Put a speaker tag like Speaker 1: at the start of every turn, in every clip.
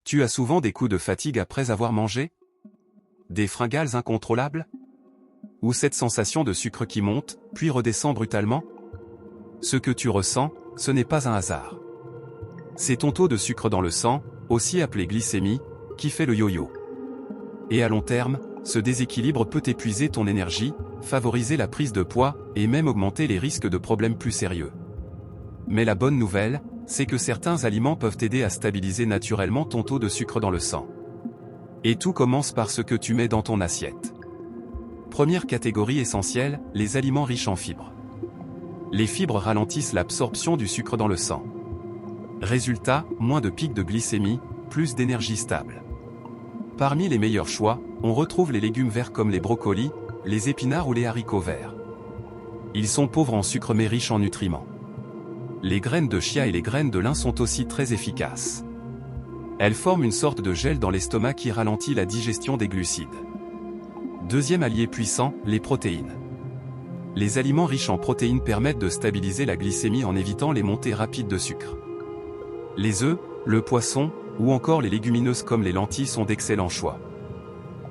Speaker 1: Tu as souvent des coups de fatigue après avoir mangé? Des fringales incontrôlables? Ou cette sensation de sucre qui monte, puis redescend brutalement? Ce que tu ressens, ce n'est pas un hasard. C'est ton taux de sucre dans le sang, aussi appelé glycémie, qui fait le yo-yo. Et à long terme, ce déséquilibre peut épuiser ton énergie, favoriser la prise de poids, et même augmenter les risques de problèmes plus sérieux. Mais la bonne nouvelle, c'est que certains aliments peuvent t'aider à stabiliser naturellement ton taux de sucre dans le sang. Et tout commence par ce que tu mets dans ton assiette. Première catégorie essentielle, les aliments riches en fibres. Les fibres ralentissent l'absorption du sucre dans le sang. Résultat, moins de pics de glycémie, plus d'énergie stable. Parmi les meilleurs choix, on retrouve les légumes verts comme les brocolis, les épinards ou les haricots verts. Ils sont pauvres en sucre mais riches en nutriments. Les graines de chia et les graines de lin sont aussi très efficaces. Elles forment une sorte de gel dans l'estomac qui ralentit la digestion des glucides. Deuxième allié puissant, les protéines. Les aliments riches en protéines permettent de stabiliser la glycémie en évitant les montées rapides de sucre. Les œufs, le poisson, ou encore les légumineuses comme les lentilles sont d'excellents choix.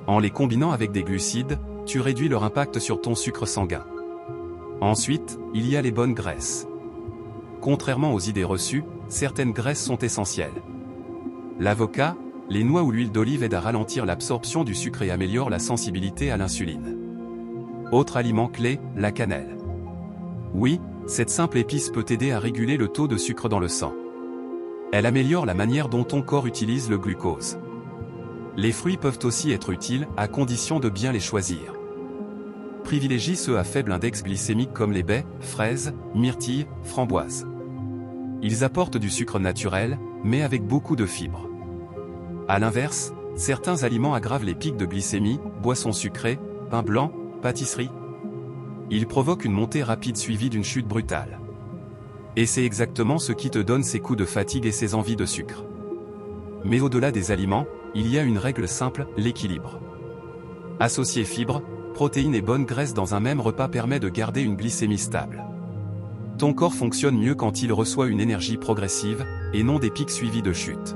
Speaker 1: En les combinant avec des glucides, tu réduis leur impact sur ton sucre sanguin. Ensuite, il y a les bonnes graisses. Contrairement aux idées reçues, certaines graisses sont essentielles. L'avocat, les noix ou l'huile d'olive aident à ralentir l'absorption du sucre et améliorent la sensibilité à l'insuline. Autre aliment clé, la cannelle. Oui, cette simple épice peut t'aider à réguler le taux de sucre dans le sang. Elle améliore la manière dont ton corps utilise le glucose. Les fruits peuvent aussi être utiles, à condition de bien les choisir. Privilégie ceux à faible index glycémique comme les baies, fraises, myrtilles, framboises. Ils apportent du sucre naturel, mais avec beaucoup de fibres. A l'inverse, certains aliments aggravent les pics de glycémie, boissons sucrées, pain blanc, pâtisseries. Ils provoquent une montée rapide suivie d'une chute brutale. Et c'est exactement ce qui te donne ces coups de fatigue et ces envies de sucre. Mais au-delà des aliments, il y a une règle simple, l'équilibre. Associer fibres, protéines et bonnes graisses dans un même repas permet de garder une glycémie stable. Ton corps fonctionne mieux quand il reçoit une énergie progressive, et non des pics suivis de chutes.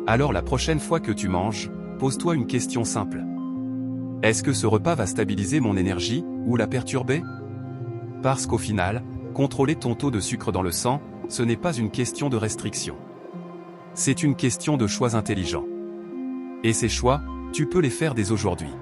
Speaker 1: Alors la prochaine fois que tu manges, pose-toi une question simple. Est-ce que ce repas va stabiliser mon énergie, ou la perturber? Parce qu'au final, contrôler ton taux de sucre dans le sang, ce n'est pas une question de restriction. C'est une question de choix intelligents. Et ces choix, tu peux les faire dès aujourd'hui.